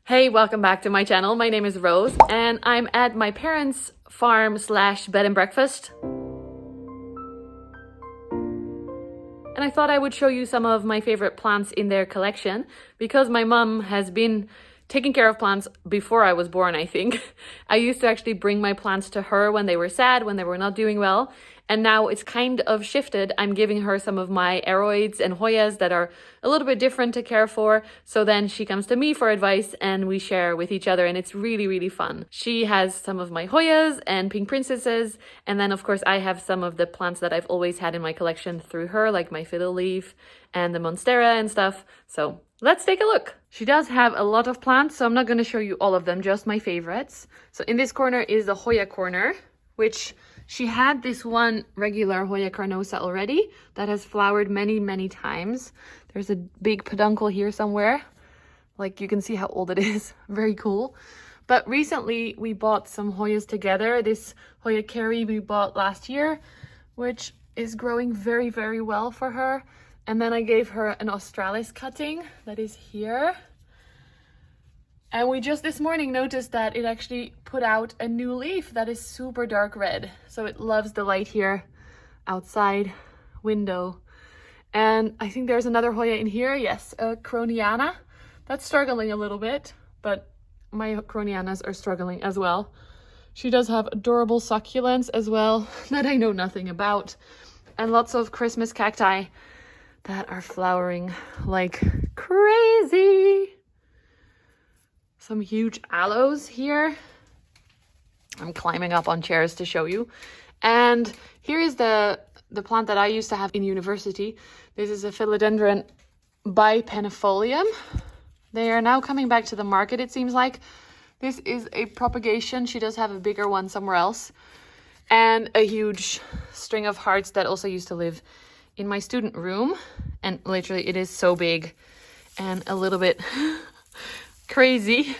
Hey, welcome back to my channel. My name is Rose and I'm at my parents' farm slash bed and breakfast. And I thought I would show you some of my favorite plants in their collection because my mom has been taking care of plants before I was born, I think. I used to actually bring my plants to her when they were sad, when they were not doing well. And now it's kind of shifted. I'm giving her some of my aroids and Hoyas that are a little bit different to care for. So then she comes to me for advice and we share with each other and it's really, really fun. She has some of my Hoyas and pink princesses. And then of course I have some of the plants that I've always had in my collection through her, like my fiddle leaf and the Monstera and stuff. So let's take a look. She does have a lot of plants, so I'm not going to show you all of them, just my favorites. So in this corner is the Hoya Corner, which she had this one regular Hoya carnosa already that has flowered many, many times. There's a big peduncle here somewhere. Like you can see how old it is. Very cool. But recently we bought some Hoyas together. This Hoya Carry we bought last year, which is growing very, very well for her. And then I gave her an Australis cutting that is here. And we just this morning noticed that it actually put out a new leaf that is super dark red. So it loves the light here outside window. And I think there's another Hoya in here. Yes, a Croniana. That's struggling a little bit, but my Cronianas are struggling as well. She does have adorable succulents as well that I know nothing about. And lots of Christmas cacti that are flowering like crazy. Some huge aloes here. I'm climbing up on chairs to show you. And here is the plant that I used to have in university. This is a philodendron bipennifolium. They are now coming back to the market, it seems like. This is a propagation. She does have a bigger one somewhere else. And a huge string of hearts that also used to live in my student room. And literally it is so big and a little bit crazy,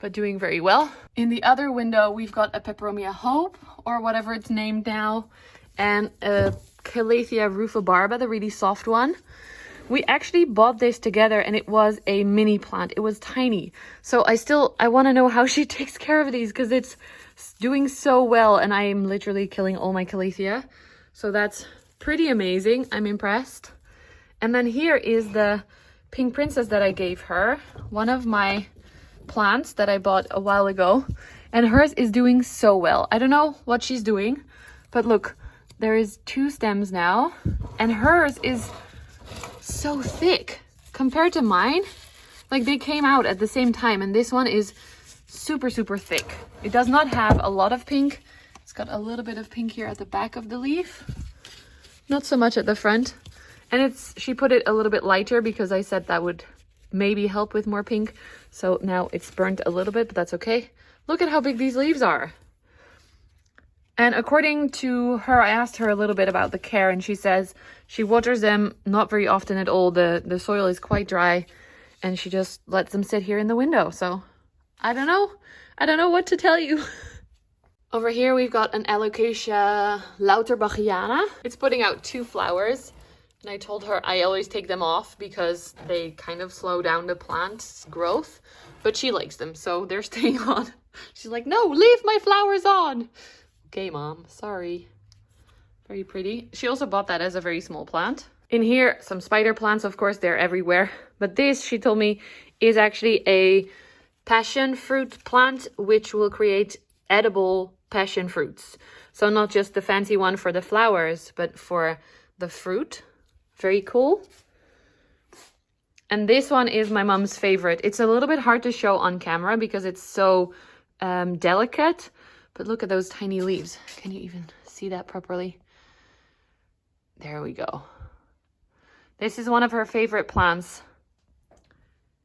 but doing very well. In the other window, we've got a Peperomia Hope, or whatever it's named now, and a Calathea rufibarba, the really soft one. We actually bought this together and it was a mini plant. It was tiny. So I want to know how she takes care of these because it's doing so well and I am literally killing all my Calathea. So that's pretty amazing. I'm impressed. And then here is the pink princess that I gave her, one of my plants that I bought a while ago, and hers is doing so well. I don't know what she's doing, but look, there is 2 stems now and hers is so thick compared to mine. Like they came out at the same time and this one is super, super thick. It does not have a lot of pink. It's got a little bit of pink here at the back of the leaf, not so much at the front. And she put it a little bit lighter because I said that would maybe help with more pink. So now it's burnt a little bit, but that's okay. Look at how big these leaves are. And according to her, I asked her a little bit about the care and she says she waters them not very often at all. The soil is quite dry and she just lets them sit here in the window. So I don't know. I don't know what to tell you. Over here, we've got an Alocasia Lauterbacheana. It's putting out 2 flowers. And I told her I always take them off because they kind of slow down the plant's growth. But she likes them, so they're staying on. She's like, no, leave my flowers on. Okay, Mom, sorry. Very pretty. She also bought that as a very small plant. In here, some spider plants, of course, they're everywhere. But this, she told me, is actually a passion fruit plant, which will create edible passion fruits. So not just the fancy one for the flowers, but for the fruit. Very cool. And this one is my mom's favorite. It's a little bit hard to show on camera because it's so delicate. But look at those tiny leaves. Can you even see that properly? There we go. This is one of her favorite plants.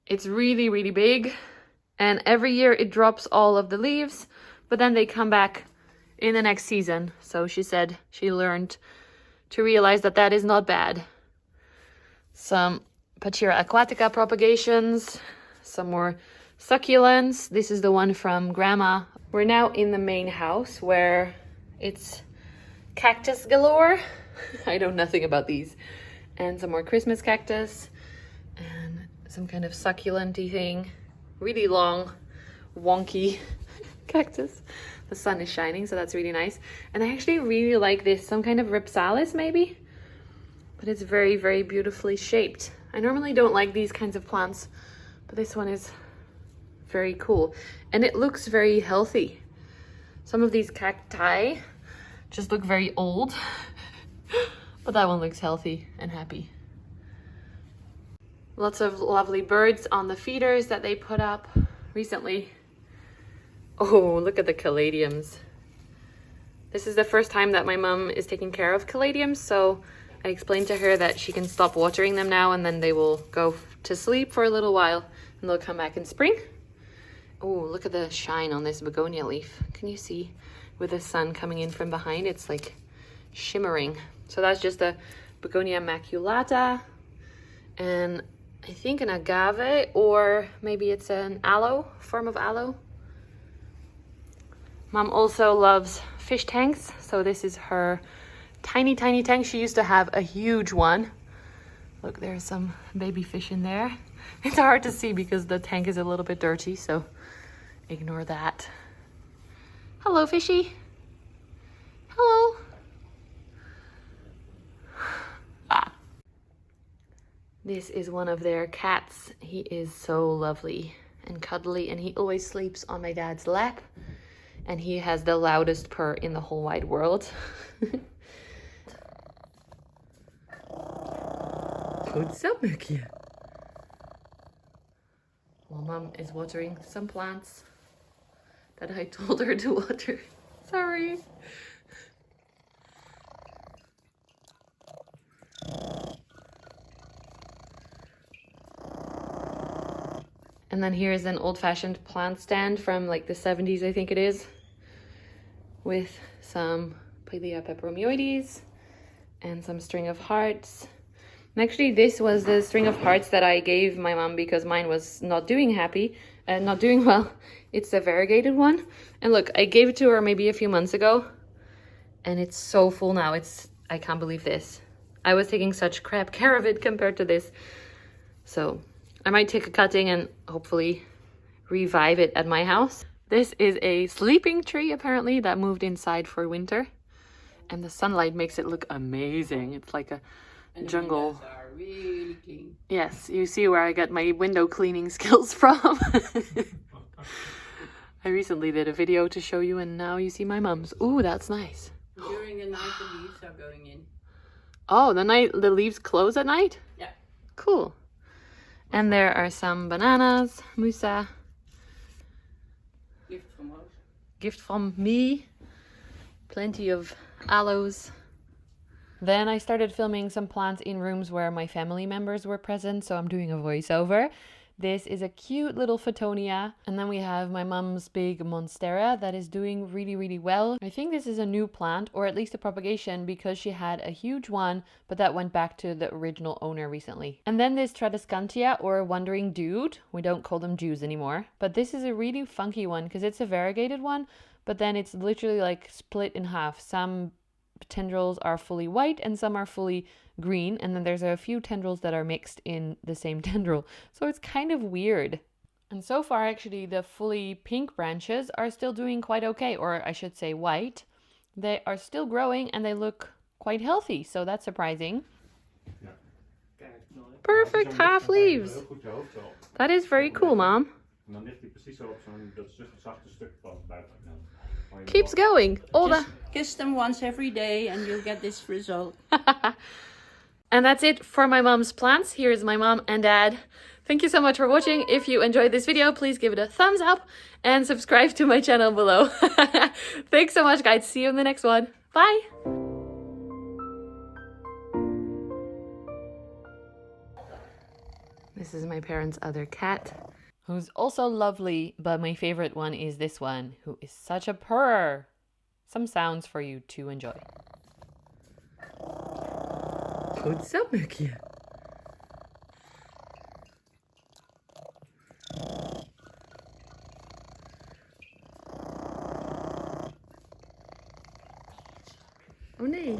It's really, really big. And every year it drops all of the leaves. But then they come back in the next season. So she said she learned to realize that that is not bad. Some Pachira aquatica propagations, some more succulents. This is the one from Grandma. We're now in the main house where it's cactus galore. I know nothing about these. And some more Christmas cactus and some kind of succulent-y thing. really long, wonky cactus. The sun is shining, so that's really nice. And I actually really like this, some kind of Ripsalis maybe, but it's very, very beautifully shaped. I normally don't like these kinds of plants, but this one is very cool. And it looks very healthy. Some of these cacti just look very old, but that one looks healthy and happy. Lots of lovely birds on the feeders that they put up recently. Oh, look at the Caladiums. This is the first time that my mom is taking care of Caladiums, so I explained to her that she can stop watering them now and then they will go to sleep for a little while and they'll come back in spring. Oh, look at the shine on this Begonia leaf. Can you see with the sun coming in from behind? It's like shimmering. So that's just a Begonia maculata and I think an agave, or maybe it's an aloe, form of aloe. Mom also loves fish tanks. So this is her tiny, tiny tank. She used to have a huge one. Look, there's some baby fish in there. It's hard to see because the tank is a little bit dirty, so ignore that. Hello, fishy. Hello. Ah. This is one of their cats. He is so lovely and cuddly, and he always sleeps on my dad's lap. And he has the loudest purr in the whole wide world. What's up, Mickey? Well, Mom is watering some plants that I told her to water. Sorry. And then here's an old-fashioned plant stand from like the 70s, I think it is, with some Peperomioides and some string of hearts. And actually, this was the string of hearts that I gave my mom because mine was not doing well. It's the variegated one. And look, I gave it to her maybe a few months ago, and it's so full now. I can't believe this. I was taking such crap care of it compared to this. So I might take a cutting and hopefully revive it at my house. This is a sleeping tree, apparently, that moved inside for winter. And the sunlight makes it look amazing. It's like a jungle. The windows are really clean. Yes, you see where I got my window cleaning skills from. I recently did a video to show you, and now you see my mom's. Ooh, that's nice. During the night, the leaves are going in. Oh, the leaves close at night? Yeah. Cool. And there are some bananas, Musa. Gift from us. Gift from me. Plenty of aloes. Then I started filming some plants in rooms where my family members were present, so I'm doing a voiceover. This is a cute little Photonia. And then we have my mom's big Monstera that is doing really, really well. I think this is a new plant, or at least a propagation, because she had a huge one, but that went back to the original owner recently. And then this Tradiscantia, or wandering dude. We don't call them Jews anymore. But this is a really funky one because it's a variegated one, but then it's literally like split in half. Some tendrils are fully white and some are fully green, and then there's a few tendrils that are mixed in the same tendril, so it's kind of weird. And so far, actually, the fully pink branches are still doing quite okay, or I should say white. They are still growing and they look quite healthy, so that's surprising. Perfect half leaves. That is very cool, Mom. Keeps going. Kiss them once every day and you'll get this result. And that's it for my mom's plants. Here's my mom and dad. Thank you so much for watching. If you enjoyed this video, please give it a thumbs up and subscribe to my channel below. Thanks so much, guys. See you in the next one. Bye. This is my parents' other cat, who's also lovely, but my favorite one is this one, who is such a purrer. Some sounds for you to enjoy. What's up, Mickey? Oh nee.